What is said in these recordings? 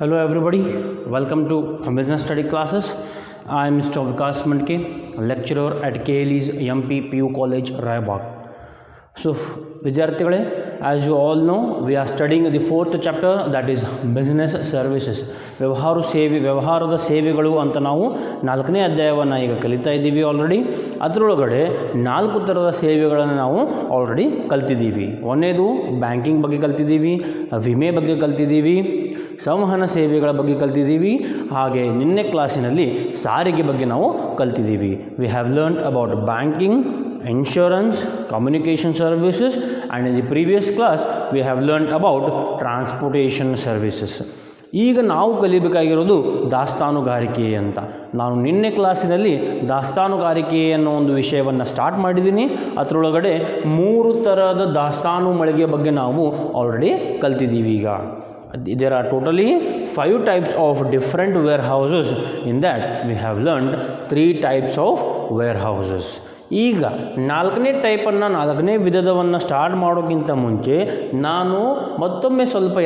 Hello everybody, welcome to Business Study Classes. I am Mr. Vikas Mandke, lecturer at KLE's MP PU College, Raibagh. So, ವಿದ್ಯಾರ್ಥಿಗಳೇ, as you all know, we are studying the fourth chapter, that is business services. ವ್ಯವಹಾರದ ಸೇವೆಗಳು ಅಂತ ನಾವು 4ನೇ ಅಧ್ಯಾಯವನ್ನು ಈಗ ಕಲಿತಾ ಇದ್ದೀವಿ ಆಲ್ರೆಡಿ. ಅದರೊಳಗಡೆ 4 ಥರದ ಸೇವೆಗಳನ್ನು ನಾವು ಆಲ್ರೆಡಿ ಕಲ್ತಿದ್ದೀವಿ. ಒಂದನೇದು ಬ್ಯಾಂಕಿಂಗ್ ಬಗ್ಗೆ ಕಲ್ತಿದ್ದೀವಿ, ವಿಮೆ ಬಗ್ಗೆ ಕಲ್ತಿದ್ದೀವಿ, ಸಂವಹನ ಸೇವೆಗಳ ಬಗ್ಗೆ ಕಲ್ತಿದ್ದೀವಿ, ಹಾಗೆ ನಿನ್ನೆ ಕ್ಲಾಸಿನಲ್ಲಿ ಸಾರಿಗೆ ಬಗ್ಗೆ ನಾವು ಕಲ್ತಿದ್ದೀವಿ. We have learned about banking, insurance, communication services, and in the previous class we have learned about transportation services. ಈಗ ನಾವು ಕಲಿಬೇಕಾಗಿರೋದು ದಾಸ್ತಾನುಗಾರಿಕೆ ಅಂತ. ನಾನು ನಿನ್ನೆ ಕ್ಲಾಸಿನಲ್ಲಿ ದಾಸ್ತಾನುಗಾರಿಕೆ ಅನ್ನೋ ಒಂದು ವಿಷಯವನ್ನು ಸ್ಟಾರ್ಟ್ ಮಾಡಿದ್ದೀನಿ. ಅದರೊಳಗಡೆ 3 ಥರದ ದಾಸ್ತಾನು ಮಳಿಗೆ ಬಗ್ಗೆ ನಾವು ಆಲ್ರೆಡಿ ಕಲ್ತಿದ್ದೀವಿ. ಈಗ there are totally 5 types of different warehouses. In that we have learned 3 types of warehouses. ಈಗ 4ನೇ ಟೈಪನ್ನು 4ನೇ ವಿಧದವನ್ನು ಸ್ಟಾರ್ಟ್ ಮಾಡೋಕ್ಕಿಂತ ಮುಂಚೆ ನಾನು ಮತ್ತೊಮ್ಮೆ ಸ್ವಲ್ಪ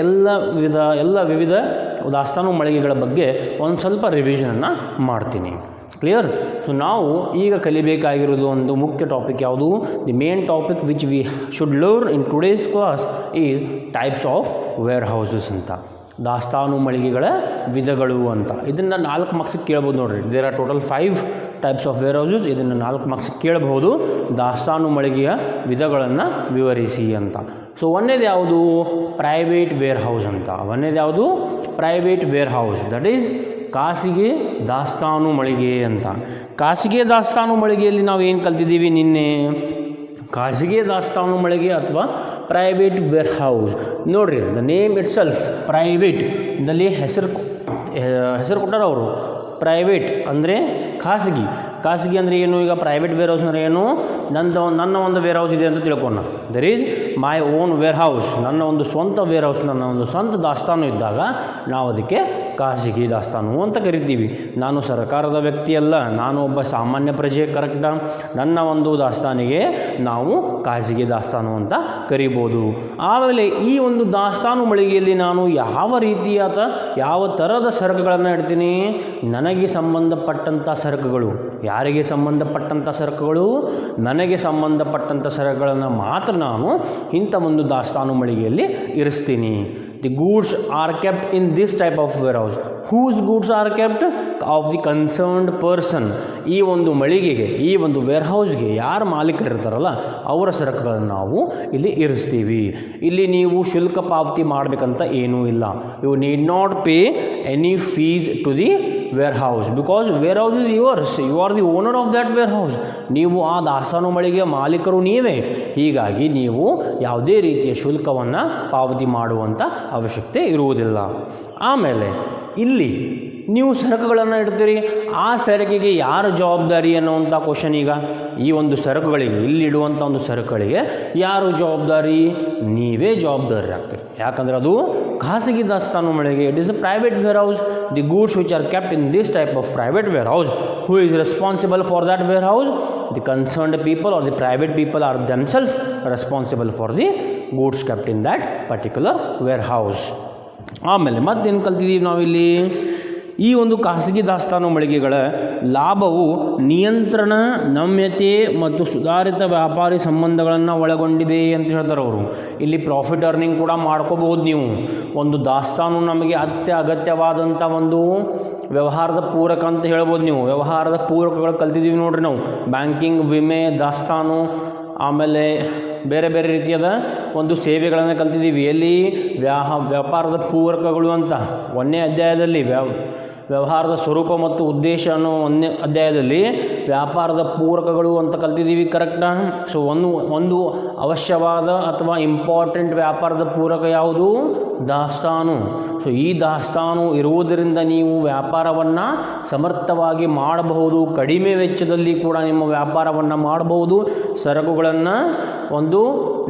ಎಲ್ಲ ವಿವಿಧ ದಾಸ್ತಾನು ಮಳಿಗೆಗಳ ಬಗ್ಗೆ ಒಂದು ಸ್ವಲ್ಪ ರಿವಿಷನನ್ನು ಮಾಡ್ತೀನಿ. ಕ್ಲಿಯರ್? ಸೊ ನಾವು ಈಗ ಕಲಿಬೇಕಾಗಿರೋದು ಒಂದು ಮುಖ್ಯ ಟಾಪಿಕ್ ಯಾವುದು? The main topic which we should learn in today's class is types of warehouses ಅಂತ. ದಾಸ್ತಾನು ಮಳಿಗೆಗಳ ವಿಧಗಳು ಅಂತ. ಇದನ್ನು 4 ಮಾರ್ಕ್ಸಿಗೆ ಕೇಳ್ಬೋದು ನೋಡಿರಿ. There are total 5 types of warehouses. ಇದನ್ನು 4 ಮಾರ್ಕ್ಸಿಗೆ ಕೇಳಬಹುದು. ದಾಸ್ತಾನು ಮಳಿಗೆಯ ವಿಧಗಳನ್ನು ವಿವರಿಸಿ ಅಂತ. ಸೊ ಒಂದೇದು ಯಾವುದು? ಪ್ರೈವೇಟ್ ವೇರ್ ಹೌಸ್ ಅಂತ. ಒಂದೇದು ಯಾವುದು? Private warehouse, that is ಖಾಸಗಿ ದಾಸ್ತಾನು ಮಳಿಗೆ ಅಂತ. ಖಾಸಗಿ ದಾಸ್ತಾನು ಮಳಿಗೆಯಲ್ಲಿ ನಾವು ಏನು ಕಲ್ತಿದ್ದೀವಿ ನಿನ್ನೆ? ಖಾಸಗಿ ದಾಸ್ತಾನು ಮಳಿಗೆ ಅಥವಾ ಪ್ರೈವೇಟ್ ವೇರ್ ಹೌಸ್. ನೋಡಿರಿ, the name it self private ದಲ್ಲಿ ಹೆಸರು ಕೊಟ್ಟಾರ ಅವರು. ಪ್ರೈವೇಟ್ ಅಂದರೆ ಖಾಸಗಿ. ಖಾಸಗಿ ಅಂದರೆ ಏನು? ಈಗ ಪ್ರೈವೇಟ್ ವೇರ್ ಹೌಸ್ ಅಂದರೆ ಏನು? ನನ್ನ ಒಂದು ವೇರ್ ಹೌಸ್ ಇದೆ ಅಂತ ತಿಳ್ಕೊಳ್ಳೋಣ. There is my own warehouse. ನನ್ನ ಒಂದು ಸ್ವಂತ ವೇರ್ ಹೌಸ್, ನನ್ನ ಒಂದು ಸ್ವಂತ ದಾಸ್ತಾನು ಇದ್ದಾಗ ನಾವು ಅದಕ್ಕೆ ಖಾಸಗಿ ದಾಸ್ತಾನು ಅಂತ ಕರಿತೀವಿ. ನಾನು ಸರ್ಕಾರದ ವ್ಯಕ್ತಿ ಅಲ್ಲ, ನಾನು ಒಬ್ಬ ಸಾಮಾನ್ಯ ಪ್ರಜೆ, ಕರೆಕ್ಟಾ? ನನ್ನ ಒಂದು ದಾಸ್ತಾನಿಗೆ ನಾವು ಖಾಸಗಿ ದಾಸ್ತಾನು ಅಂತ ಕರಿಬೋದು. ಆಮೇಲೆ ಈ ಒಂದು ದಾಸ್ತಾನು ಮಳಿಗೆಯಲ್ಲಿ ನಾನು ಯಾವ ರೀತಿಯ ಅಥವಾ ಯಾವ ಥರದ ಸರಕುಗಳನ್ನು ಇಡ್ತೀನಿ? ನನಗೆ ಸಂಬಂಧಪಟ್ಟಂಥ ಸರಕುಗಳು. ಯಾರಿಗೆ ಸಂಬಂಧಪಟ್ಟಂಥ ಸರಕುಗಳು? ನನಗೆ ಸಂಬಂಧಪಟ್ಟಂಥ ಸರಕುಗಳನ್ನು ಮಾತ್ರ ನಾನು ಇಂಥ ಒಂದು ದಾಸ್ತಾನು ಮಳಿಗೆಯಲ್ಲಿ ಇರಿಸ್ತೀನಿ. The goods are kept in this type of warehouse. Whose goods are kept? Of the concerned person. ಈ ಒಂದು ಮಳಿಗೆಗೆ, ಈ ಒಂದು ವೇರ್ ಹೌಸ್ಗೆ ಯಾರು ಮಾಲೀಕರಿರ್ತಾರಲ್ಲ ಅವರ ಸರಕುಗಳನ್ನು ನಾವು ಇಲ್ಲಿ ಇರಿಸ್ತೀವಿ. ಇಲ್ಲಿ ನೀವು ಶುಲ್ಕ ಪಾವತಿ ಮಾಡಬೇಕಂತ ಏನೂ ಇಲ್ಲ. You need not pay any fees to the warehouse, because warehouse is yours. You are the owner of that warehouse. ನೀವು ಆ ದಾಸ್ತಾನು ಮಳಿಗೆಯ ಮಾಲೀಕರು ನೀವೇ. ಹೀಗಾಗಿ ನೀವು ಯಾವುದೇ ರೀತಿಯ ಶುಲ್ಕವನ್ನು ಪಾವತಿ ಮಾಡುವಂಥ ಅವಶ್ಯಕತೆ ಇರುವುದಿಲ್ಲ. ಆಮೇಲೆ ಇಲ್ಲಿ ನೀವು ಸರಕುಗಳನ್ನು ಇಡ್ತೀರಿ. ಆ ಸರಕಿಗೆ ಯಾರು ಜವಾಬ್ದಾರಿ ಅನ್ನುವಂಥ ಕ್ವಶನ್. ಈಗ ಈ ಒಂದು ಸರಕುಗಳಿಗೆ, ಇಲ್ಲಿ ಇಡುವಂಥ ಒಂದು ಸರಕುಗಳಿಗೆ ಯಾರು ಜವಾಬ್ದಾರಿ? ನೀವೇ ಜವಾಬ್ದಾರಿ ಆಗ್ತೀರಿ. ಯಾಕಂದರೆ ಅದು ಖಾಸಗಿ ದಾಸ್ತಾನು ಮಳಿಗೆ. It is a private warehouse. The goods which are kept in this type of private warehouse, who is responsible for that warehouse? The concerned people are the private people are themself responsible for the goods kept in that particular warehouse. ಆಮೇಲೆ ಮತ್ತೇನು ಕಲ್ತಿದ್ದೀವಿ ನಾವಿಲ್ಲಿ? ಈ ಒಂದು ಖಾಸಗಿ ದಾಸ್ತಾನು ಮಳಿಗೆಗಳ ಲಾಭವು ನಿಯಂತ್ರಣ, ನಮ್ಯತೆ ಮತ್ತು ಸುಧಾರಿತ ವ್ಯಾಪಾರಿ ಸಂಬಂಧಗಳನ್ನು ಒಳಗೊಂಡಿದೆ ಅಂತ ಹೇಳ್ತಾರೆ ಅವರು. ಇಲ್ಲಿ ಪ್ರಾಫಿಟ್ ಅರ್ನಿಂಗ್ ಕೂಡ ಮಾಡ್ಕೋಬಹುದು ನೀವು. ಒಂದು ದಾಸ್ತಾನು ನಮಗೆ ಅಗತ್ಯವಾದಂಥ ಒಂದು ವ್ಯವಹಾರದ ಪೂರಕ ಅಂತ ಹೇಳ್ಬೋದು ನೀವು. ವ್ಯವಹಾರದ ಪೂರಕಗಳು ಕಲ್ತಿದ್ದೀವಿ ನೋಡ್ರಿ ನಾವು. ಬ್ಯಾಂಕಿಂಗ್, ವಿಮೆ, ದಾಸ್ತಾನು, ಆಮೇಲೆ ಬೇರೆ ಬೇರೆ ರೀತಿಯಾದ ಒಂದು ಸೇವೆಗಳನ್ನು ಕಲ್ತಿದ್ದೀವಿ. ಎಲ್ಲಿ? ವ್ಯಾಪಾರದ ಪೂರಕಗಳು ಅಂತ 1ನೇ ಅಧ್ಯಾಯದಲ್ಲಿ ವ್ಯವಹಾರದ ಸ್ವರೂಪ ಮತ್ತು ಉದ್ದೇಶ ಅನ್ನೋ 1ನೇ ಅಧ್ಯಾಯದಲ್ಲಿ ವ್ಯಾಪಾರದ ಪೂರಕಗಳು ಅಂತ ಕಲ್ತಿದ್ದೀವಿ, ಕರೆಕ್ಟಾ? ಸೊ ಒಂದು ಅವಶ್ಯವಾದ ಅಥವಾ ಇಂಪಾರ್ಟೆಂಟ್ ವ್ಯಾಪಾರದ ಪೂರಕ ಯಾವುದು? ದಾಸ್ತಾನು. ಸೊ ಈ ದಾಸ್ತಾನು ಇರುವುದರಿಂದ ನೀವು ವ್ಯಾಪಾರವನ್ನು ಸಮರ್ಥವಾಗಿ ಮಾಡಬಹುದು. ಕಡಿಮೆ ವೆಚ್ಚದಲ್ಲಿ ಕೂಡ ನಿಮ್ಮ ವ್ಯಾಪಾರವನ್ನು ಮಾಡಬಹುದು. ಸರಕುಗಳನ್ನು ಒಂದು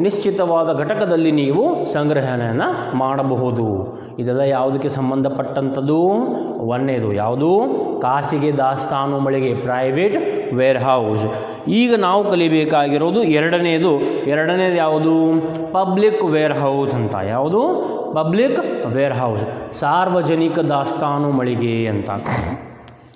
ನಿಶ್ಚಿತವಾದ ಘಟಕದಲ್ಲಿ ನೀವು ಸಂಗ್ರಹಣೆಯನ್ನು ಮಾಡಬಹುದು. ಇದೆಲ್ಲ ಯಾವುದಕ್ಕೆ ಸಂಬಂಧಪಟ್ಟಂಥದ್ದು? ಒಂದನೇದು ಯಾವುದು ಖಾಸಗಿ ದಾಸ್ತಾನು ಮಳಿಗೆ ಪ್ರೈವೇಟ್ ವೇರ್ ಹೌಸ್. ಈಗ ನಾವು ಕಲಿಬೇಕಾಗಿರೋದು ಎರಡನೇದು ಯಾವುದು ಪಬ್ಲಿಕ್ ವೇರ್ ಹೌಸ್ ಅಂತ. ಯಾವುದು ಪಬ್ಲಿಕ್ ವೇರ್ ಹೌಸ್, ಸಾರ್ವಜನಿಕ ದಾಸ್ತಾನು ಮಳಿಗೆ ಅಂತ.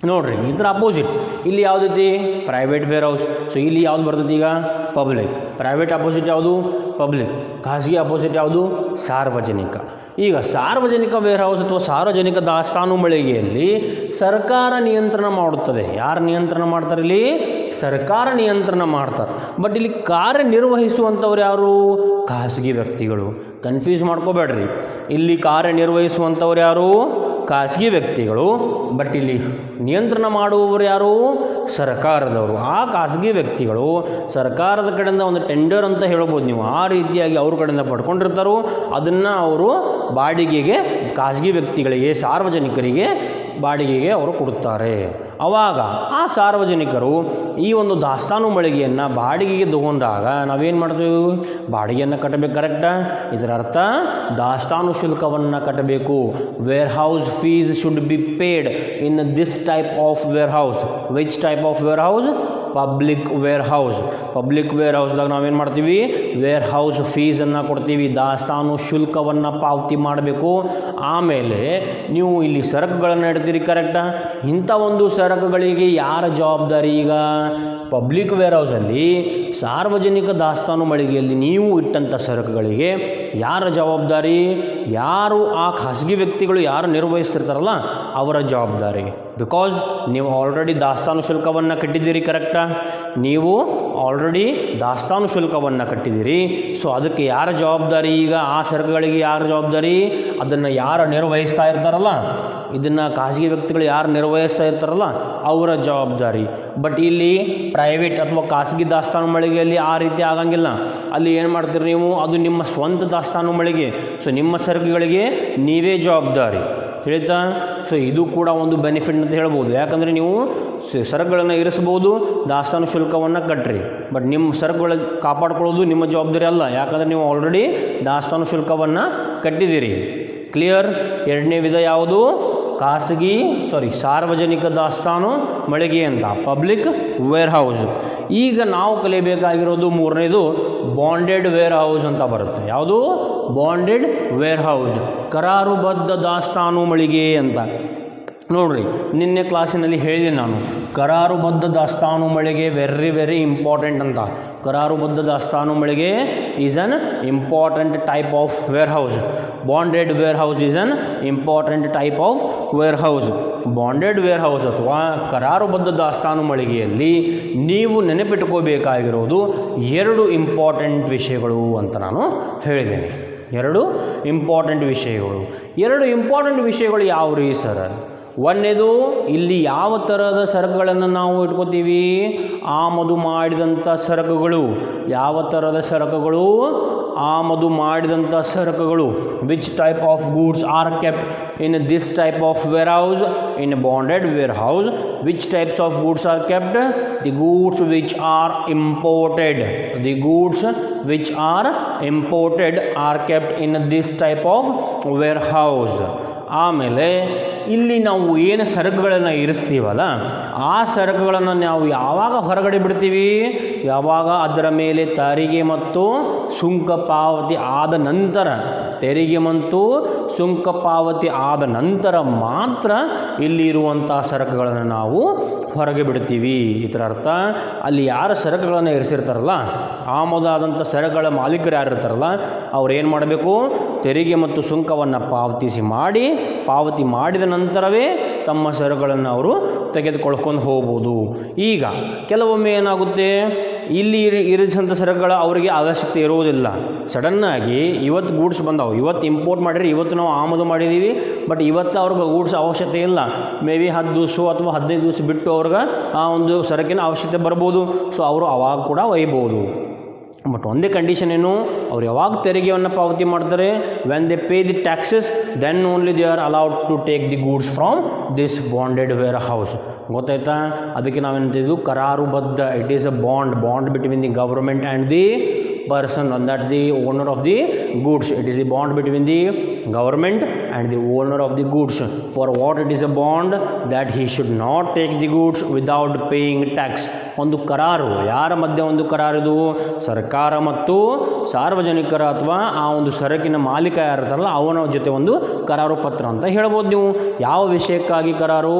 ನೋಡ್ರಿ ಇದರ ಅಪೋಸಿಟ್ ಇಲ್ಲಿ ಯಾವುದೈತಿ ಪ್ರೈವೇಟ್ ವೇರ್ ಹೌಸ್. ಸೊ ಇಲ್ಲಿ ಯಾವ್ದು ಬರ್ತೈತಿ ಈಗ ಪಬ್ಲಿಕ್. ಪ್ರೈವೇಟ್ ಅಪೋಸಿಟ್ ಯಾವುದು ಪಬ್ಲಿಕ್, ಖಾಸಗಿ ಅಪೋಸಿಟ್ ಯಾವುದು ಸಾರ್ವಜನಿಕ. ಈಗ ಸಾರ್ವಜನಿಕ ವೇರ್ ಹೌಸ್ ಅಥವಾ ಸಾರ್ವಜನಿಕ ದಾಸ್ತಾನು ಮಳಿಗೆಯಲ್ಲಿ ಸರ್ಕಾರ ನಿಯಂತ್ರಣ ಮಾಡುತ್ತದೆ. ಯಾರು ನಿಯಂತ್ರಣ ಮಾಡ್ತಾರೆ ಇಲ್ಲಿ? ಸರ್ಕಾರ ನಿಯಂತ್ರಣ ಮಾಡ್ತಾರೆ. ಬಟ್ ಇಲ್ಲಿ ಕಾರ್ಯನಿರ್ವಹಿಸುವಂಥವ್ರು ಯಾರು? ಖಾಸಗಿ ವ್ಯಕ್ತಿಗಳು. ಕನ್ಫ್ಯೂಸ್ ಮಾಡ್ಕೋಬೇಡ್ರಿ, ಇಲ್ಲಿ ಕಾರ್ಯನಿರ್ವಹಿಸುವಂಥವ್ರು ಯಾರು? ಖಾಸಗಿ ವ್ಯಕ್ತಿಗಳು. ಬಟ್ ಇಲ್ಲಿ ನಿಯಂತ್ರಣ ಮಾಡುವವರು ಯಾರು? ಸರ್ಕಾರದವರು. ಆ ಖಾಸಗಿ ವ್ಯಕ್ತಿಗಳು ಸರ್ಕಾರದ ಕಡೆಯಿಂದ ಒಂದು ಟೆಂಡರ್ ಅಂತ ಹೇಳ್ಬೋದು ನೀವು, ಆ ರೀತಿಯಾಗಿ ಅವ್ರ ಕಡೆಯಿಂದ ಪಡ್ಕೊಂಡಿರ್ತಾರೋ ಅದನ್ನು ಅವರು ಬಾಡಿಗೆಗೆ ಖಾಸಗಿ ವ್ಯಕ್ತಿಗಳಿಗೆ, ಸಾರ್ವಜನಿಕರಿಗೆ ಬಾಡಿಗೆಗೆ ಅವರು ಕೊಡುತ್ತಾರೆ. ಆವಾಗ ಆ ಸಾರ್ವಜನಿಕರು ಈ ಒಂದು ದಾಸ್ತಾನು ಮಳಿಗೆಯನ್ನು ಬಾಡಿಗೆಗೆ ತಗೊಂಡಾಗ ನಾವೇನು ಮಾಡ್ತೀವಿ? ಬಾಡಿಗೆಯನ್ನು ಕಟ್ಟಬೇಕು. ಕರೆಕ್ಟಾ? ಇದರ ಅರ್ಥ ದಾಸ್ತಾನು ಶುಲ್ಕವನ್ನು ಕಟ್ಟಬೇಕು. Warehouse fees should be paid in this type of warehouse. Which type of warehouse? Public warehouse. Public ವೇರ್ ಹೌಸ್ದಾಗ ನಾವೇನು ಮಾಡ್ತೀವಿ? ವೇರ್ ಹೌಸ್ ಫೀಸನ್ನು ಕೊಡ್ತೀವಿ, ದಾಸ್ತಾನು ಶುಲ್ಕವನ್ನು ಪಾವತಿ ಮಾಡಬೇಕು. ಆಮೇಲೆ ನೀವು ಇಲ್ಲಿ ಸರಕುಗಳನ್ನು ಇಡ್ತೀರಿ. ಕರೆಕ್ಟಾ? ಇಂಥ ಒಂದು ಸರಕುಗಳಿಗೆ ಯಾರ ಜವಾಬ್ದಾರಿ? ಈಗ ಪಬ್ಲಿಕ್ ವೇರ್ ಹೌಸಲ್ಲಿ ಸಾರ್ವಜನಿಕ ದಾಸ್ತಾನು ಮಳಿಗೆಯಲ್ಲಿ ನೀವು ಇಟ್ಟಂಥ ಸರಕುಗಳಿಗೆ ಯಾರ ಜವಾಬ್ದಾರಿ? ಯಾರು ಆ ಖಾಸಗಿ ವ್ಯಕ್ತಿಗಳು ಯಾರು ನಿರ್ವಹಿಸ್ತಿರ್ತಾರಲ್ಲ ಅವರ ಜವಾಬ್ದಾರಿ. ಬಿಕಾಸ್ ನೀವು ಆಲ್ರೆಡಿ ದಾಸ್ತಾನು ಶುಲ್ಕವನ್ನು ಕಟ್ಟಿದ್ದೀರಿ. ಕರೆಕ್ಟಾ? ನೀವು ಆಲ್ರೆಡಿ ದಾಸ್ತಾನು ಶುಲ್ಕವನ್ನು ಕಟ್ಟಿದ್ದೀರಿ. ಸೊ ಅದಕ್ಕೆ ಯಾರ ಜವಾಬ್ದಾರಿ? ಈಗ ಆ ಸರಕುಗಳಿಗೆ ಯಾರ ಜವಾಬ್ದಾರಿ? ಅದನ್ನು ಯಾರು ನಿರ್ವಹಿಸ್ತಾ ಇರ್ತಾರಲ್ಲ, ಇದನ್ನು ಖಾಸಗಿ ವ್ಯಕ್ತಿಗಳು ಯಾರು ನಿರ್ವಹಿಸ್ತಾ ಇರ್ತಾರಲ್ಲ ಅವರ ಜವಾಬ್ದಾರಿ. ಬಟ್ ಇಲ್ಲಿ ಪ್ರೈವೇಟ್ ಅಥವಾ ಖಾಸಗಿ ದಾಸ್ತಾನು ಮಳಿಗೆಯಲ್ಲಿ ಆ ರೀತಿ ಆಗಂಗಿಲ್ಲ. ಅಲ್ಲಿ ಏನು ಮಾಡ್ತೀರಿ ನೀವು? ಅದು ನಿಮ್ಮ ಸ್ವಂತ ದಾಸ್ತಾನು ಮಳಿಗೆ. ಸೊ ನಿಮ್ಮ ಸರಕುಗಳಿಗೆ ನೀವೇ ಜವಾಬ್ದಾರಿ. ಹೇಳ್ತಾ? ಸೊ ಇದು ಕೂಡ ಒಂದು ಬೆನಿಫಿಟ್ ಅಂತ ಹೇಳ್ಬೋದು. ಯಾಕಂದರೆ ನೀವು ಸರಕುಗಳನ್ನು ಇರಿಸ್ಬೋದು, ದಾಸ್ತಾನು ಶುಲ್ಕವನ್ನು ಕಟ್ಟಿರಿ. ಬಟ್ ನಿಮ್ಮ ಸರಕುಗಳ ಕಾಪಾಡ್ಕೊಳ್ಳೋದು ನಿಮ್ಮ ಜವಾಬ್ದಾರಿ ಅಲ್ಲ, ಯಾಕಂದರೆ ನೀವು ಆಲ್ರೆಡಿ ದಾಸ್ತಾನು ಶುಲ್ಕವನ್ನು ಕಟ್ಟಿದ್ದೀರಿ. ಕ್ಲಿಯರ್? ಎರಡನೇ ವಿಧ ಯಾವುದು? ಸಾರ್ವಜನಿಕ ದಾಸ್ತಾನು ಮಳಿಗೆ ಅಂತ, ಪಬ್ಲಿಕ್ ವೇರ್ ಹೌಸ್. ಈಗ ನಾವು ಕಲಿಯಬೇಕಾಗಿರೋದು ಮೂರನೇದು ಬಾಂಡೆಡ್ ವೇರ್ ಹೌಸ್ ಅಂತ ಬರುತ್ತೆ. ಯಾವುದು? ಬಾಂಡೆಡ್ ವೇರ್ ಹೌಸ್, ಕರಾರುಬದ್ಧ ದಾಸ್ತಾನು ಮಳಿಗೆ ಅಂತ. ನೋಡ್ರಿ, ನಿನ್ನೆ ಕ್ಲಾಸಿನಲ್ಲಿ ಹೇಳಿದೆ ನಾನು, ಕರಾರುಬದ್ಧ ದಾಸ್ತಾನು ಮಳಿಗೆ ವೆರಿ ಇಂಪಾರ್ಟೆಂಟ್ ಅಂತ. ಕರಾರುಬದ್ಧ ದಾಸ್ತಾನು ಮಳಿಗೆ is an important type of warehouse. Bonded warehouse is an important type of warehouse. Bonded warehouse ಅಥವಾ ಕರಾರುಬದ್ಧ ದಾಸ್ತಾನು ಮಳಿಗೆಯಲ್ಲಿ ನೀವು ನೆನಪಿಟ್ಕೋಬೇಕಾಗಿರೋದು ಎರಡು ಇಂಪಾರ್ಟೆಂಟ್ ವಿಷಯಗಳು ಅಂತ ನಾನು ಹೇಳಿದ್ದೇನೆ. ಎರಡು ಇಂಪಾರ್ಟೆಂಟ್ ವಿಷಯಗಳು ಯಾವ್ರಿ ಸರ್? ಒಂದನೇದು, ಇಲ್ಲಿ ಯಾವ ಥರದ ಸರಕುಗಳನ್ನು ನಾವು ಇಟ್ಕೋತೀವಿ? ಆಮದು ಮಾಡಿದಂಥ ಸರಕುಗಳು. ಯಾವ ಥರದ ಸರಕುಗಳು? ಆಮದು ಮಾಡಿದಂಥ ಸರಕುಗಳು. Which type of goods are kept in this type of warehouse? In bonded warehouse. Which types of goods are kept? The goods which are imported. The goods which are imported are kept in this type of warehouse. ಆಮೇಲೆ ಇಲ್ಲಿ ನಾವು ಏನು ಸರಕುಗಳನ್ನು ಇರಿಸ್ತೀವಲ್ಲ ಆ ಸರಕುಗಳನ್ನು ನಾವು ಯಾವಾಗ ಹೊರಗಡೆ ಬಿಡ್ತೀವಿ? ಯಾವಾಗ ಅದರ ಮೇಲೆ ತೆರಿಗೆ ಮತ್ತು ಸುಂಕ ಪಾವತಿ ಆದ ನಂತರ, ತೆರಿಗೆ ಮತ್ತು ಸುಂಕ ಪಾವತಿ ಆದ ನಂತರ ಮಾತ್ರ ಇಲ್ಲಿರುವಂಥ ಸರಕುಗಳನ್ನು ನಾವು ಹೊರಗೆ ಬಿಡ್ತೀವಿ. ಇದರ ಅರ್ಥ ಅಲ್ಲಿ ಯಾರು ಸರಕುಗಳನ್ನು ಇರಿಸಿರ್ತಾರಲ್ಲ, ಆಮದಾದಂಥ ಸರಕುಗಳ ಮಾಲೀಕರು ಯಾರಿರ್ತಾರಲ್ಲ ಅವ್ರು ಏನು ಮಾಡಬೇಕು? ತೆರಿಗೆ ಮತ್ತು ಸುಂಕವನ್ನು ಪಾವತಿ ಮಾಡಿದ ನಂತರವೇ ತಮ್ಮ ಸರಕುಗಳನ್ನು ಅವರು ತೆಗೆದುಕೊಳ್ಕೊಂಡು ಹೋಗ್ಬೋದು. ಈಗ ಕೆಲವೊಮ್ಮೆ ಏನಾಗುತ್ತೆ, ಇಲ್ಲಿ ಇರಿಸಿದಂಥ ಸರಕುಗಳ ಅವರಿಗೆ ಅವಶ್ಯಕತೆ ಇರುವುದಿಲ್ಲ. ಸಡನ್ನಾಗಿ ಇವತ್ತು ಗೂಡ್ಸ್ ಬಂದವು, ಇವತ್ತು ಇಂಪೋರ್ಟ್ ಮಾಡಿರಿ, ಇವತ್ತು ನಾವು ಆಮದು ಮಾಡಿದ್ದೀವಿ, ಬಟ್ ಇವತ್ತು ಅವ್ರಿಗೆ ಗೂಡ್ಸ್ ಅವಶ್ಯಕತೆ ಇಲ್ಲ. ಮೇ ಬಿ 10 ದಿವಸ ಅಥವಾ 15 ದಿವಸ ಬಿಟ್ಟು ಅವ್ರಿಗೆ ಆ ಒಂದು ಸರಕಿನ ಅವಶ್ಯಕತೆ ಬರ್ಬೋದು. ಸೊ ಅವರು ಅವಾಗ ಕೂಡ ಒಯ್ಬೋದು. ಬಟ್ ಒಂದೇ ಕಂಡೀಷನ್ ಏನು? ಅವ್ರು ಯಾವಾಗ ತೆರಿಗೆಯನ್ನು ಪಾವತಿ ಮಾಡ್ತಾರೆ? When they pay the taxes, then only they are allowed to take the goods from this bonded warehouse. ಗೊತ್ತಾಯ್ತಾ? ಅದಕ್ಕೆ ನಾವೇನಂತಿದ್ದು ಕರಾರುಬದ್ಧ. It is a bond between the government and the person, and that the owner of the goods. It is a bond between the government and the owner of the goods. For what it is a bond? That he should not take the goods without paying tax. ಒಂದು ಕರಾರು, ಯಾರ ಮಧ್ಯೆ ಒಂದು ಕರಾರು ಇದು? ಸರ್ಕಾರ ಮತ್ತು ಸಾರ್ವಜನಿಕರ ಅಥವಾ ಆ ಒಂದು ಸರಕಿನ ಮಾಲೀಕ ಯಾರಿರ್ತಾರಲ್ಲ ಅವನ ಜೊತೆ ಒಂದು ಕರಾರು ಪತ್ರ ಅಂತ ಹೇಳ್ಬೋದು ನೀವು. ಯಾವ ವಿಷಯಕ್ಕಾಗಿ ಕರಾರು?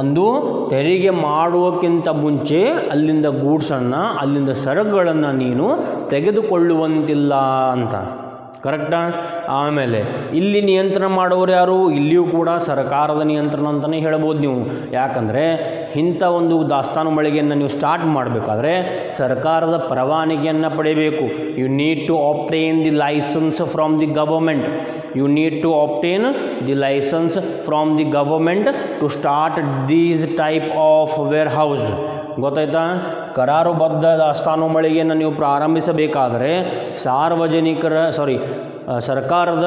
ಒಂದು ತೆರಿಗೆ ಮಾಡುವಕ್ಕಿಂತ ಮುಂಚೆ ಅಲ್ಲಿಂದ ಗೂಡ್ಸನ್ನು, ಅಲ್ಲಿಂದ ಸರಕುಗಳನ್ನು ನೀನು ತೆಗೆದುಕೊಳ್ಳುವಂತಿಲ್ಲ ಅಂತ. ಕರೆಕ್ಟಾ? ಆಮೇಲೆ ಇಲ್ಲಿ ನಿಯಂತ್ರಣ ಮಾಡೋರು ಯಾರು? ಇಲ್ಲಿಯೂ ಕೂಡ ಸರ್ಕಾರದ ನಿಯಂತ್ರಣ ಅಂತಲೇ ಹೇಳ್ಬೋದು ನೀವು. ಯಾಕಂದರೆ ಇಂಥ ಒಂದು ದಾಸ್ತಾನು ಮಳಿಗೆಯನ್ನು ನೀವು ಸ್ಟಾರ್ಟ್ ಮಾಡಬೇಕಾದ್ರೆ ಸರ್ಕಾರದ ಪರವಾನಗಿಯನ್ನು ಪಡೆಯಬೇಕು. You need to obtain the licence from the government. You need to obtain the licence from the government to start these type of warehouse. ಗೊತ್ತಾಯ್ತಾ? ಕರಾರುಬದ್ಧ ದಾಸ್ತಾನು ಮಳಿಗೆಯನ್ನು ನೀವು ಪ್ರಾರಂಭಿಸಬೇಕಾದರೆ ಸರ್ಕಾರದ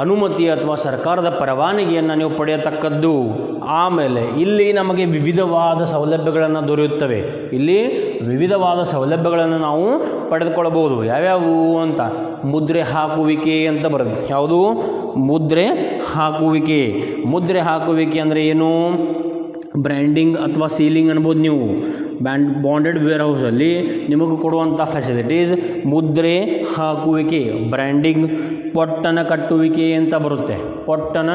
ಅನುಮತಿ ಅಥವಾ ಸರ್ಕಾರದ ಪರವಾನಗಿಯನ್ನು ನೀವು ಪಡೆಯತಕ್ಕದ್ದು. ಆಮೇಲೆ ಇಲ್ಲಿ ನಮಗೆ ವಿವಿಧವಾದ ಸೌಲಭ್ಯಗಳನ್ನು ದೊರೆಯುತ್ತವೆ. ಇಲ್ಲಿ ವಿವಿಧವಾದ ಸೌಲಭ್ಯಗಳನ್ನು ನಾವು ಪಡೆದುಕೊಳ್ಳಬಹುದು. ಯಾವ್ಯಾವು ಅಂತ? ಮುದ್ರೆ ಹಾಕುವಿಕೆ ಅಂತ ಬರುತ್ತೆ. ಯಾವುದು? ಮುದ್ರೆ ಹಾಕುವಿಕೆ. ಮುದ್ರೆ ಹಾಕುವಿಕೆ ಅಂದರೆ ಏನು? ಬ್ರ್ಯಾಂಡಿಂಗ್ ಅಥವಾ ಸೀಲಿಂಗ್ ಅನ್ಬೋದು ನೀವು. ಬಾಂಡೆಡ್ ವೇರ್ ಹೌಸಲ್ಲಿ ನಿಮಗೆ ಕೊಡುವಂಥ ಫೆಸಿಲಿಟೀಸ್ ಮುದ್ರೆ ಹಾಕುವಿಕೆ, ಬ್ರ್ಯಾಂಡಿಂಗ್, ಪೊಟ್ಟಣ ಕಟ್ಟುವಿಕೆ ಅಂತ ಬರುತ್ತೆ. ಪೊಟ್ಟಣ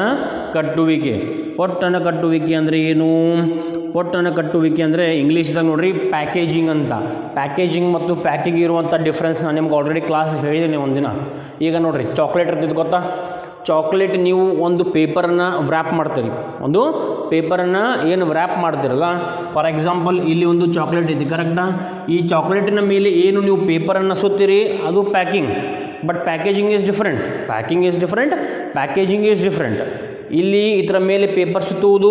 ಕಟ್ಟುವಿಕೆ. ಪೊಟ್ಟಣ ಕಟ್ಟುವಿಕೆ ಅಂದರೆ ಏನು? ಪೊಟ್ಟಣ ಕಟ್ಟುವಿಕೆ ಅಂದರೆ ಇಂಗ್ಲೀಷ್ದಾಗ ನೋಡ್ರಿ ಪ್ಯಾಕೇಜಿಂಗ್ ಅಂತ. ಪ್ಯಾಕೇಜಿಂಗ್ ಮತ್ತು ಪ್ಯಾಕಿಂಗ್ ಇರುವಂಥ ಡಿಫ್ರೆನ್ಸ್ ನಾನು ನಿಮ್ಗೆ ಆಲ್ರೆಡಿ ಕ್ಲಾಸ್ ಹೇಳಿದ್ದೀನಿ ಒಂದಿನ. ಈಗ ನೋಡಿರಿ, ಚಾಕ್ಲೇಟ್ ಇರ್ತಿದ್ದು ಗೊತ್ತಾ? ಚಾಕ್ಲೇಟ್ ನೀವು ಒಂದು ಪೇಪರನ್ನು ವ್ರ್ಯಾಪ್ ಮಾಡ್ತೀರಿ. ಒಂದು ಪೇಪರನ್ನು ಏನು ವ್ರ್ಯಾಪ್ ಮಾಡ್ತೀರಲ್ಲ, ಫಾರ್ ಎಕ್ಸಾಂಪಲ್ ಇಲ್ಲಿ ಒಂದು ಚಾಕ್ಲೇಟ್ ಐತಿ, ಕರೆಕ್ಟಾ? ಈ ಚಾಕ್ಲೇಟಿನ ಮೇಲೆ ಏನು ನೀವು ಪೇಪರನ್ನು ಸುತ್ತೀರಿ ಅದು packing. But packaging is different. Packaging is different. ಇಲ್ಲಿ ಇದರ ಮೇಲೆ ಪೇಪರ್ ಸುತ್ತುವುದು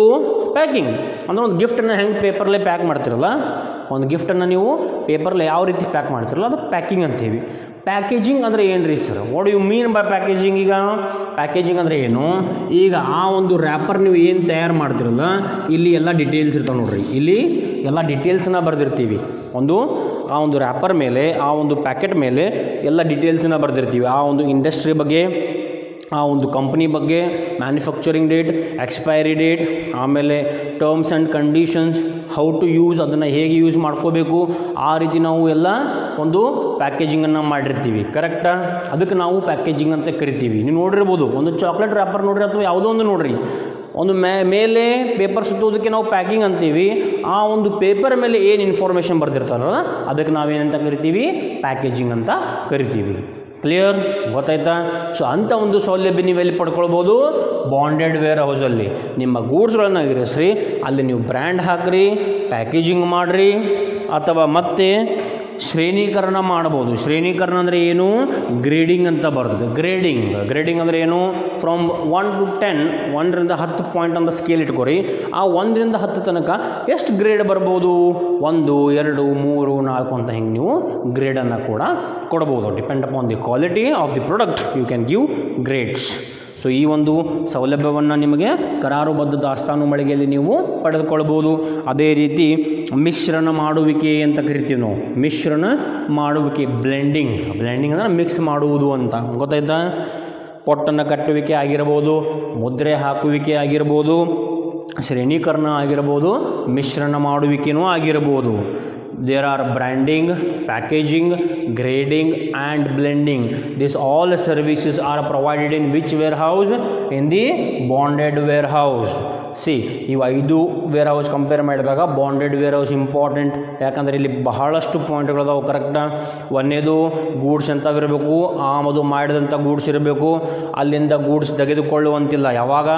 ಪ್ಯಾಕಿಂಗ್. ಅಂದರೆ ಒಂದು ಗಿಫ್ಟನ್ನು ಹೆಂಗೆ ಪೇಪರ್ಲೆ ಪ್ಯಾಕ್ ಮಾಡ್ತಿರಲ್ಲ, ಒಂದು ಗಿಫ್ಟನ್ನು ನೀವು ಪೇಪರ್ಲೆ ಯಾವ ರೀತಿ ಪ್ಯಾಕ್ ಮಾಡ್ತಿರಲ್ಲ ಅದು ಪ್ಯಾಕಿಂಗ್ ಅಂತೀವಿ. ಪ್ಯಾಕೇಜಿಂಗ್ ಅಂದರೆ ಏನು ರೀ sir? What you mean by packaging? ಈಗ ಪ್ಯಾಕೇಜಿಂಗ್ ಅಂದರೆ ಏನು? ಈಗ ಆ ಒಂದು ರ್ಯಾಪರ್ ನೀವು ಏನು ತಯಾರು ಮಾಡ್ತಿರಲ್ಲ, ಇಲ್ಲಿ ಎಲ್ಲ ಡೀಟೇಲ್ಸ್ ಇರ್ತಾವೆ ನೋಡ್ರಿ. ಇಲ್ಲಿ ಎಲ್ಲ ಡೀಟೇಲ್ಸನ್ನ ಬರೆದಿರ್ತೀವಿ. ಆ ಒಂದು ರ್ಯಾಪರ್ ಮೇಲೆ, ಆ ಒಂದು ಪ್ಯಾಕೆಟ್ ಮೇಲೆ ಎಲ್ಲ ಡೀಟೇಲ್ಸನ್ನ ಬರೆದಿರ್ತೀವಿ. ಆ ಒಂದು ಇಂಡಸ್ಟ್ರಿ ಬಗ್ಗೆ, ಆ ಒಂದು ಕಂಪ್ನಿ ಬಗ್ಗೆ, ಮ್ಯಾನುಫ್ಯಾಕ್ಚರಿಂಗ್ ಡೇಟ್, ಎಕ್ಸ್ಪೈರಿ ಡೇಟ್, ಆಮೇಲೆ terms and conditions, how to use, ಅದನ್ನು ಹೇಗೆ ಯೂಸ್ ಮಾಡ್ಕೋಬೇಕು, ಆ ರೀತಿ ನಾವು ಎಲ್ಲ ಒಂದು ಪ್ಯಾಕೇಜಿಂಗನ್ನು ಮಾಡಿರ್ತೀವಿ. ಕರೆಕ್ಟಾ? ಅದಕ್ಕೆ ನಾವು ಪ್ಯಾಕೇಜಿಂಗ್ ಅಂತ ಕರಿತೀವಿ. ನೀವು ನೋಡಿರ್ಬೋದು, ಒಂದು ಚಾಕ್ಲೇಟ್ ರ್ಯಾಪರ್ ನೋಡ್ರಿ ಅಥವಾ ಯಾವುದೋ ಒಂದು ನೋಡಿರಿ, ಒಂದು ಮೇಲೆ ಪೇಪರ್ ಸುತ್ತೋದಕ್ಕೆ ನಾವು ಪ್ಯಾಕಿಂಗ್ ಅಂತೀವಿ. ಆ ಒಂದು ಪೇಪರ್ ಮೇಲೆ ಏನು ಇನ್ಫಾರ್ಮೇಷನ್ ಬರೆದಿರ್ತಾರಲ್ಲ ಅದಕ್ಕೆ ನಾವೇನಂತ ಕರಿತೀವಿ? ಪ್ಯಾಕೇಜಿಂಗ್ ಅಂತ ಕರಿತೀವಿ. ಕ್ಲಿಯರ್? ಗೊತ್ತಾಯ್ತಾ? ಸೊ ಅಂಥ ಒಂದು ಸೌಲಭ್ಯ ನೀವೆಲ್ಲಿ ಪಡ್ಕೊಳ್ಬೋದು? ಬಾಂಡೆಡ್ ವೇರ್ ಹೌಸಲ್ಲಿ ನಿಮ್ಮ ಗೂಡ್ಸ್ಗಳನ್ನು ಇರಿಸ್ರಿ, ಅಲ್ಲಿ ನೀವು ಬ್ರ್ಯಾಂಡ್ ಹಾಕ್ರಿ, ಪ್ಯಾಕೇಜಿಂಗ್ ಮಾಡಿರಿ, ಅಥವಾ ಮತ್ತೆ ಶ್ರೇಣೀಕರಣ ಮಾಡ್ಬೋದು. ಶ್ರೇಣೀಕರಣ ಅಂದರೆ ಏನು? ಗ್ರೇಡಿಂಗ್ ಅಂತ ಬರ್ತದೆ. ಗ್ರೇಡಿಂಗ್ ಅಂದರೆ ಏನು? ಫ್ರಮ್ 1 to 10, 1ರಿಂದ 10 ಪಾಯಿಂಟ್ ಅಂತ ಸ್ಕೇಲ್ ಇಟ್ಕೊರಿ. ಆ 1ರಿಂದ 10 ತನಕ ಎಷ್ಟು ಗ್ರೇಡ್ ಬರ್ಬೋದು? 1, 2, 3, 4 ಅಂತ ಹಿಂಗೆ ನೀವು ಗ್ರೇಡನ್ನು ಕೂಡ ಕೊಡ್ಬೋದು. Depend upon the quality of the product you can give grades. So ಈ ಒಂದು ಸೌಲಭ್ಯವನ್ನು ನಿಮಗೆ ಕರಾರುಬದ್ಧ ದಾಸ್ತಾನು ಮಳಿಗೆಯಲ್ಲಿ ನೀವು ಪಡೆದುಕೊಳ್ಬೋದು. ಅದೇ ರೀತಿ ಮಿಶ್ರಣ ಮಾಡುವಿಕೆ ಅಂತ ಕರಿತೀವಿ ನಾವು. ಮಿಶ್ರಣ ಮಾಡುವಿಕೆ, ಬ್ಲೆಂಡಿಂಗ್ ಅಂದರೆ ಮಿಕ್ಸ್ ಮಾಡುವುದು ಅಂತ. ಗೊತ್ತಾಯ್ತಾ? ಪೊಟ್ಟನ್ನು ಕಟ್ಟುವಿಕೆ ಆಗಿರ್ಬೋದು, ಮುದ್ರೆ ಹಾಕುವಿಕೆ ಆಗಿರ್ಬೋದು, ಶ್ರೇಣೀಕರಣ ಆಗಿರ್ಬೋದು, ಮಿಶ್ರಣ ಮಾಡುವಿಕೆನೂ ಆಗಿರ್ಬೋದು. There are branding, packaging, grading and blending. These all services are provided in which warehouse? In the bonded warehouse. C ಇವು 5 ವೇರ್ ಹೌಸ್ ಕಂಪೇರ್ ಮಾಡಿದಾಗ ಬಾಂಡೆಡ್ ವೇರ್ ಹೌಸ್ ಇಂಪಾರ್ಟೆಂಟ್. ಯಾಕಂದರೆ ಇಲ್ಲಿ ಬಹಳಷ್ಟು ಪಾಯಿಂಟ್ಗಳದಾವೆ. ಕರೆಕ್ಟಾ? ಒಂದೇದು ಗೂಡ್ಸ್ ಎಂಥವಿರಬೇಕು? ಆಮದು ಮಾಡಿದಂಥ ಗೂಡ್ಸ್ ಇರಬೇಕು. ಅಲ್ಲಿಂದ ಗೂಡ್ಸ್ ತೆಗೆದುಕೊಳ್ಳುವಂತಿಲ್ಲ. ಯಾವಾಗ?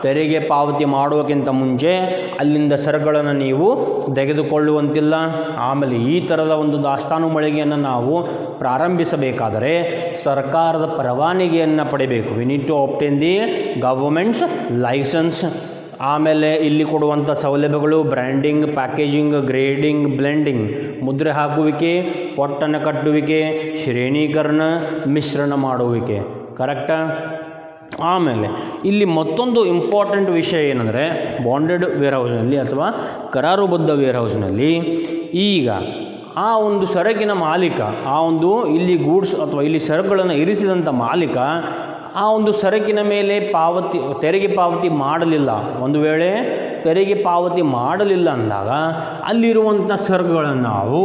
ತೆರಿಗೆ ಪಾವತಿ ಮಾಡುವಕ್ಕಿಂತ ಮುಂಚೆ ಅಲ್ಲಿಂದ ಸರಕುಗಳನ್ನು ನೀವು ತೆಗೆದುಕೊಳ್ಳುವಂತಿಲ್ಲ. ಆಮೇಲೆ ಈ ಥರದ ಒಂದು ದಾಸ್ತಾನು ಮಳಿಗೆಯನ್ನು ನಾವು ಪ್ರಾರಂಭಿಸಬೇಕಾದರೆ ಸರ್ಕಾರದ ಪರವಾನಗಿಯನ್ನು ಪಡೆಯಬೇಕು. We need to obtain the government's licence. ಆಮೇಲೆ ಇಲ್ಲಿ ಕೊಡುವಂಥ ಸೌಲಭ್ಯಗಳು ಬ್ರ್ಯಾಂಡಿಂಗ್, ಪ್ಯಾಕೇಜಿಂಗ್, ಗ್ರೇಡಿಂಗ್, ಬ್ಲೆಂಡಿಂಗ್, ಮುದ್ರೆ ಹಾಕುವಿಕೆ, ಪೊಟ್ಟನ್ನು ಕಟ್ಟುವಿಕೆ, ಶ್ರೇಣೀಕರಣ, ಮಿಶ್ರಣ ಮಾಡುವಿಕೆ. ಕರೆಕ್ಟಾ? ಆಮೇಲೆ ಇಲ್ಲಿ ಮತ್ತೊಂದು ಇಂಪಾರ್ಟೆಂಟ್ ವಿಷಯ ಏನಂದರೆ, ಬಾಂಡೆಡ್ ವೇರ್ ಹೌಸ್ನಲ್ಲಿ ಅಥವಾ ಕರಾರುಬದ್ಧ ವೇರ್ ಹೌಸ್ನಲ್ಲಿ ಈಗ ಆ ಒಂದು ಸರಕಿನ ಮಾಲೀಕ, ಆ ಒಂದು ಇಲ್ಲಿ ಗೂಡ್ಸ್ ಅಥವಾ ಇಲ್ಲಿ ಸರಕುಗಳನ್ನು ಇರಿಸಿದಂಥ ಮಾಲೀಕ ಆ ಒಂದು ಸರಕಿನ ಮೇಲೆ ತೆರಿಗೆ ಪಾವತಿ ಮಾಡಲಿಲ್ಲ. ಒಂದು ವೇಳೆ ತೆರಿಗೆ ಪಾವತಿ ಮಾಡಲಿಲ್ಲ ಅಂದಾಗ ಅಲ್ಲಿರುವಂಥ ಸರಕುಗಳನ್ನು ನಾವು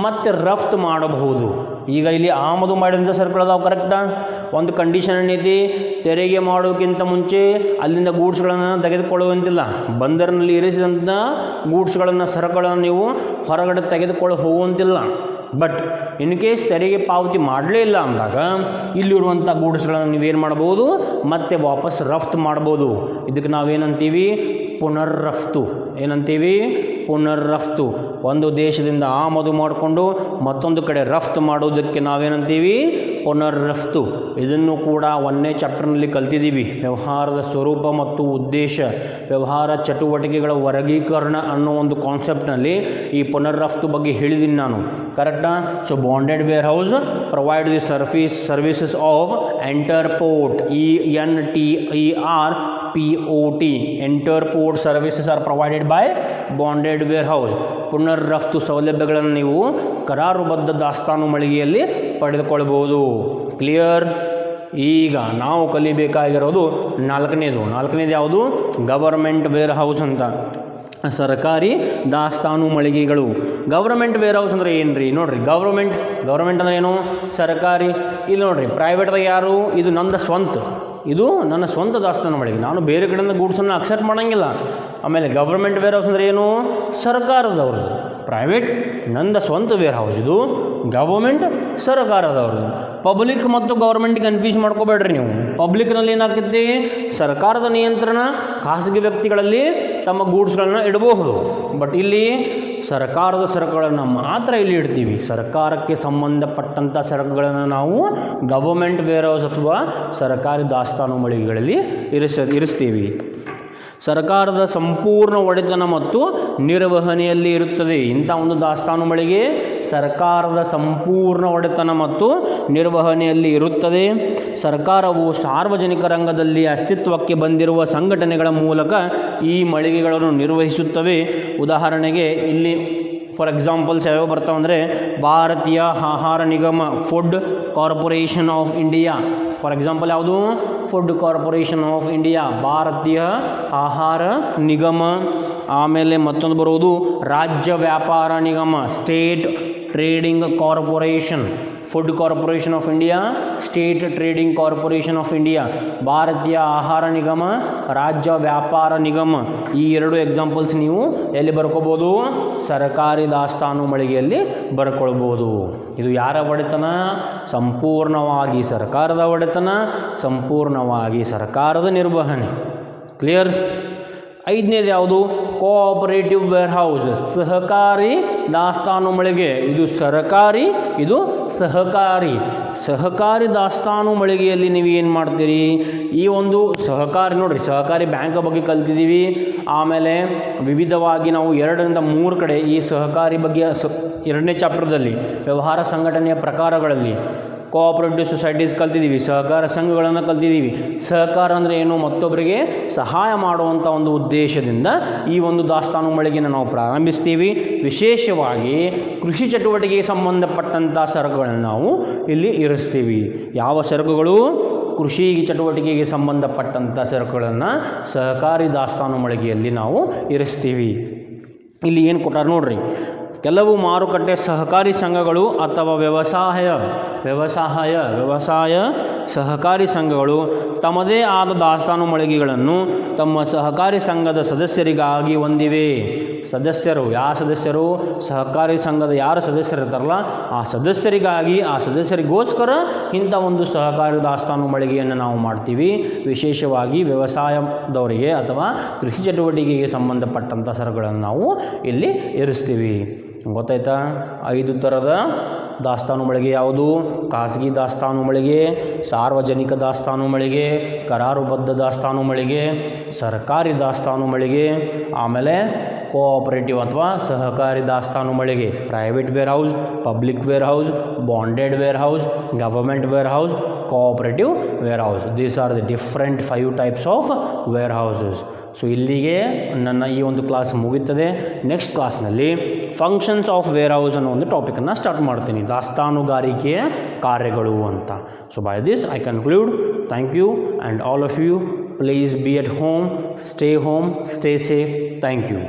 ಮತ್ತೆ ರಫ್ತು ಮಾಡಬಹುದು. ಈಗ ಇಲ್ಲಿ ಆಮದು ಮಾಡಿದಂಥ ಸರಕುಗಳದಾವು ಕರೆಕ್ಟಾ? ಒಂದು ಕಂಡೀಷನ್ ಏನೈತಿ, ತೆರಿಗೆ ಮಾಡೋಕ್ಕಿಂತ ಮುಂಚೆ ಅಲ್ಲಿಂದ ಗೂಡ್ಸ್ಗಳನ್ನು ತೆಗೆದುಕೊಳ್ಳುವಂತಿಲ್ಲ. ಬಂದರಿನಲ್ಲಿ ಇರಿಸಿದಂಥ ಗೂಡ್ಸ್ಗಳನ್ನು ಸರಕುಗಳನ್ನು ನೀವು ಹೊರಗಡೆ ತೆಗೆದುಕೊಳ್ಳಿ ಹೋಗುವಂತಿಲ್ಲ. ಬಟ್ ಇನ್ ಕೇಸ್ ತೆರಿಗೆ ಪಾವತಿ ಮಾಡಲೇ ಇಲ್ಲ ಅಂದಾಗ ಇಲ್ಲಿರುವಂಥ ಗೂಡ್ಸ್ಗಳನ್ನು ನೀವೇನು ಮಾಡ್ಬೋದು, ಮತ್ತೆ ವಾಪಸ್ ರಫ್ತು ಮಾಡ್ಬೋದು. ಇದಕ್ಕೆ ನಾವೇನಂತೀವಿ, ಪುನರ್ರಫ್ತು. ಏನಂತೀವಿ? ಪುನರ್ರಫ್ತು. ಒಂದು ದೇಶದಿಂದ ಆಮದು ಮಾಡಿಕೊಂಡು ಮತ್ತೊಂದು ಕಡೆ ರಫ್ತು ಮಾಡೋದಕ್ಕೆ ನಾವೇನಂತೀವಿ, ಪುನರ್ರಫ್ತು. ಇದನ್ನು ಕೂಡ 1ನೇ ಚಾಪ್ಟರ್ನಲ್ಲಿ ಕಲ್ತಿದ್ದೀವಿ. ವ್ಯವಹಾರದ ಸ್ವರೂಪ ಮತ್ತು ಉದ್ದೇಶ, ವ್ಯವಹಾರ ಚಟುವಟಿಕೆಗಳ ವರ್ಗೀಕರಣ ಅನ್ನೋ ಒಂದು ಕಾನ್ಸೆಪ್ಟ್ನಲ್ಲಿ ಈ ಪುನರ್ರಫ್ತು ಬಗ್ಗೆ ಹೇಳಿದ್ದೀನಿ ನಾನು, ಕರೆಕ್ಟಾ? So bonded warehouse provide the services of entrepot, ENTERPOT. Entrepot services are provided by bonded warehouse. ಪುನರ್ರಫ್ತು ಸೌಲಭ್ಯಗಳನ್ನು ನೀವು ಕರಾರುಬದ್ಧ ದಾಸ್ತಾನು ಮಳಿಗೆಯಲ್ಲಿ ಪಡೆದುಕೊಳ್ಳಬಹುದು. ಕ್ಲಿಯರ್? ಈಗ ನಾವು ಕಲಿಬೇಕಾಗಿರೋದು ನಾಲ್ಕನೇದು ಯಾವುದು? ಗವರ್ಮೆಂಟ್ ವೇರ್ ಹೌಸ್ ಅಂತ, ಸರ್ಕಾರಿ ದಾಸ್ತಾನು ಮಳಿಗೆಗಳು. ಗವರ್ಮೆಂಟ್ ವೇರ್ ಹೌಸ್ ಅಂದರೆ ಏನು ರೀ? ನೋಡಿರಿ, ಗವರ್ಮೆಂಟ್ ಅಂದರೆ ಏನು? ಸರ್ಕಾರಿ. ಇಲ್ಲಿ ನೋಡಿರಿ, ಪ್ರೈವೇಟ್ದಾಗ ಯಾರು? ಇದು ಇದು ನನ್ನ ಸ್ವಂತ ದಾಸ್ತಾನು ಮಳಿಗೆ, ನಾನು ಬೇರೆ ಕಡೆಯಿಂದ ಗೂಡ್ಸನ್ನು ಅಕ್ಸೆಪ್ಟ್ ಮಾಡೋಂಗಿಲ್ಲ. ಆಮೇಲೆ ಗವರ್ಮೆಂಟ್ ವೇರ್ ಹೌಸ್ ಅಂದರೆ ಏನು? ಸರ್ಕಾರದವ್ರದ್ದು. ಪ್ರೈವೇಟ್ ನಂದ ಸ್ವಂತ ವೇರ್ ಹೌಸ್, ಇದು ಗವರ್ಮೆಂಟ್ ಸರ್ಕಾರದವ್ರದ್ದು. ಪಬ್ಲಿಕ್ ಮತ್ತು ಗೌರ್ಮೆಂಟ್ ಕನ್ಫ್ಯೂಸ್ ಮಾಡ್ಕೋಬೇಡ್ರಿ ನೀವು. ಪಬ್ಲಿಕ್ನಲ್ಲಿ ಏನಾಗ್ತೈತಿ, ಸರ್ಕಾರದ ನಿಯಂತ್ರಣ, ಖಾಸಗಿ ವ್ಯಕ್ತಿಗಳಲ್ಲಿ ತಮ್ಮ ಗೂಡ್ಸ್ಗಳನ್ನ ಇಡಬಹುದು. ಬಟ್ ಇಲ್ಲಿ ಸರ್ಕಾರದ ಸರಕುಗಳನ್ನು ಮಾತ್ರ ಇಲ್ಲಿ ಇಡ್ತೀವಿ. ಸರ್ಕಾರಕ್ಕೆ ಸಂಬಂಧಪಟ್ಟಂಥ ಸರಕುಗಳನ್ನು ನಾವು ಗವರ್ಮೆಂಟ್ ವೇರ್ ಹೌಸ್ ಅಥವಾ ಸರ್ಕಾರಿ ದಾಸ್ತಾನು ಮಳಿಗೆಗಳಲ್ಲಿ ಇರಿಸ್ತೀವಿ. ಸರ್ಕಾರದ ಸಂಪೂರ್ಣ ಒಡೆತನ ಮತ್ತು ನಿರ್ವಹಣೆಯಲ್ಲಿ ಇರುತ್ತದೆ. ಇಂಥ ಒಂದು ದಾಸ್ತಾನು ಮಳಿಗೆ ಸರ್ಕಾರದ ಸಂಪೂರ್ಣ ಒಡೆತನ ಮತ್ತು ನಿರ್ವಹಣೆಯಲ್ಲಿ ಇರುತ್ತದೆ. ಸರ್ಕಾರವು ಸಾರ್ವಜನಿಕ ರಂಗದಲ್ಲಿ ಅಸ್ತಿತ್ವಕ್ಕೆ ಬಂದಿರುವ ಸಂಘಟನೆಗಳ ಮೂಲಕ ಈ ಮಳಿಗೆಗಳನ್ನು ನಿರ್ವಹಿಸುತ್ತವೆ. ಉದಾಹರಣೆಗೆ ಇಲ್ಲಿ ಫಾರ್ ಎಕ್ಸಾಂಪಲ್ಸ್ ಯಾವ್ಯಾವ ಬರ್ತಾವಂದರೆ, ಭಾರತೀಯ ಆಹಾರ ನಿಗಮ, food corporation of India. For example ಯಾವುದು? ಫುಡ್ ಕಾರ್ಪೊರೇಷನ್ ಆಫ್ ಇಂಡಿಯಾ, ಭಾರತೀಯ ಆಹಾರ ನಿಗಮ. ಆಮೇಲೆ ಮತ್ತೊಂದು ಬರುವುದು ರಾಜ್ಯ ವ್ಯಾಪಾರ ನಿಗಮ, state trading corporation. Food corporation of India, state trading corporation of India, ಭಾರತೀಯ ಆಹಾರ ನಿಗಮ, ರಾಜ್ಯ ವ್ಯಾಪಾರ ನಿಗಮ. ಈ 2 ಎಕ್ಸಾಂಪಲ್ಸ್ ನೀವು ಎಲ್ಲಿ ಬರ್ಕೋಬೋದು? ಸರ್ಕಾರಿ ದಾಸ್ತಾನು ಮಳಿಗೆಯಲ್ಲಿ ಬರ್ಕೊಳ್ಬೋದು. ಇದು ಯಾರ ಒಡೆತನ? ಸಂಪೂರ್ಣವಾಗಿ ಸರ್ಕಾರದ ಒಡೆತನ, ಸಂಪೂರ್ಣವಾಗಿ ಸರ್ಕಾರದ ನಿರ್ವಹಣೆ. ಕ್ಲಿಯರ್? 5ನೇದು ಯಾವುದು? ಕೋಆಪರೇಟಿವ್ ವೇರ್ ಹೌಸ್, ಸಹಕಾರಿ ದಾಸ್ತಾನು ಮಳಿಗೆ. ಇದು ಸರ್ಕಾರಿ, ಇದು ಸಹಕಾರಿ. ಸಹಕಾರಿ ದಾಸ್ತಾನು ಮಳಿಗೆಯಲ್ಲಿ ನೀವು ಏನು ಮಾಡ್ತೀರಿ? ಈ ಒಂದು ಸಹಕಾರಿ, ನೋಡಿರಿ, ಸಹಕಾರಿ ಬ್ಯಾಂಕ್ ಬಗ್ಗೆ ಕಲ್ತಿದ್ದೀವಿ. ಆಮೇಲೆ ವಿವಿಧವಾಗಿ ನಾವು 2 ರಿಂದ 3 ಕಡೆ ಈ ಸಹಕಾರಿ ಬಗ್ಗೆ 2ನೇ ಚಾಪ್ಟರ್ದಲ್ಲಿ ವ್ಯವಹಾರ ಸಂಘಟನೆಯ ಪ್ರಕಾರಗಳಲ್ಲಿ ಕೋಆಪರೇಟಿವ್ ಸೊಸೈಟೀಸ್ ಕಲ್ತಿದ್ದೀವಿ, ಸಹಕಾರ ಸಂಘಗಳನ್ನು ಕಲ್ತಿದ್ದೀವಿ. ಸಹಕಾರ ಅಂದರೆ ಏನು? ಮತ್ತೊಬ್ಬರಿಗೆ ಸಹಾಯ ಮಾಡುವಂಥ ಒಂದು ಉದ್ದೇಶದಿಂದ ಈ ಒಂದು ದಾಸ್ತಾನು ಮಳಿಗೆನ ನಾವು ಪ್ರಾರಂಭಿಸ್ತೀವಿ. ವಿಶೇಷವಾಗಿ ಕೃಷಿ ಚಟುವಟಿಕೆಗೆ ಸಂಬಂಧಪಟ್ಟಂಥ ಸರಕುಗಳನ್ನು ನಾವು ಇಲ್ಲಿ ಇರಿಸ್ತೀವಿ. ಯಾವ ಸರಕುಗಳು? ಕೃಷಿ ಚಟುವಟಿಕೆಗೆ ಸಂಬಂಧಪಟ್ಟಂಥ ಸರಕುಗಳನ್ನು ಸಹಕಾರಿ ದಾಸ್ತಾನು ಮಳಿಗೆಯಲ್ಲಿ ನಾವು ಇರಿಸ್ತೀವಿ. ಇಲ್ಲಿ ಏನು ಕೊಟ್ಟಾರ ನೋಡ್ರಿ, ಕೆಲವು ಮಾರುಕಟ್ಟೆ ಸಹಕಾರಿ ಸಂಘಗಳು ಅಥವಾ ವ್ಯವಸಾಯ ಸಹಕಾರಿ ಸಂಘಗಳು ತಮ್ಮದೇ ಆದ ದಾಸ್ತಾನು ಮಳಿಗೆಗಳನ್ನು ತಮ್ಮ ಸಹಕಾರಿ ಸಂಘದ ಸದಸ್ಯರಿಗಾಗಿ ಹೊಂದಿವೆ. ಸದಸ್ಯರು, ಯಾವ ಸದಸ್ಯರು? ಸಹಕಾರಿ ಸಂಘದ ಯಾರು ಸದಸ್ಯರಿರ್ತಾರಲ್ಲ ಆ ಸದಸ್ಯರಿಗಾಗಿ, ಆ ಸದಸ್ಯರಿಗೋಸ್ಕರ ಇಂಥ ಒಂದು ಸಹಕಾರಿ ದಾಸ್ತಾನು ಮಳಿಗೆಯನ್ನು ನಾವು ಮಾಡ್ತೀವಿ. ವಿಶೇಷವಾಗಿ ವ್ಯವಸಾಯದವರಿಗೆ ಅಥವಾ ಕೃಷಿ ಚಟುವಟಿಕೆಗೆ ಸಂಬಂಧಪಟ್ಟಂಥ ಸರಕುಗಳನ್ನು ನಾವು ಇಲ್ಲಿ ಇರಿಸ್ತೀವಿ. ಗೊತ್ತಾಯ್ತಾ? 5 ಥರದ ದಾಸ್ತಾನು ಮಳಿಗೆ ಯಾವುದು? ಖಾಸಗಿ ದಾಸ್ತಾನು ಮಳಿಗೆ, ಸಾರ್ವಜನಿಕ ದಾಸ್ತಾನು ಮಳಿಗೆ, ಕರಾರುಬದ್ಧ ದಾಸ್ತಾನು ಮಳಿಗೆ, ಸರ್ಕಾರಿ ದಾಸ್ತಾನು ಮಳಿಗೆ, ಆಮೇಲೆ ಕೋಆಪರೇಟಿವ್ ಅಥವಾ ಸಹಕಾರಿ ದಾಸ್ತಾನು ಮಳಿಗೆ, private warehouse, public warehouse, bonded warehouse, government warehouse, cooperative warehouse. These are the different 5 types of warehouses. So ಇಲ್ಲಿಗೆ ನನ್ನ ಈ ಒಂದು ಕ್ಲಾಸ್ ಮುಗಿಯುತ್ತದೆ. ನೆಕ್ಸ್ಟ್ ಕ್ಲಾಸ್ನಲ್ಲಿ ಫಂಕ್ಷನ್ಸ್ ಆಫ್ ವೇರ್ ಹೌಸ್ ಅನ್ನೋ ಒಂದು ಟಾಪಿಕನ್ನು ಸ್ಟಾರ್ಟ್ ಮಾಡ್ತೀನಿ, ದಾಸ್ತಾನುಗಾರಿಕೆಯ ಕಾರ್ಯಗಳು ಅಂತ. So by this I conclude. Thank you and all of you. Please be at home, stay safe. Thank you.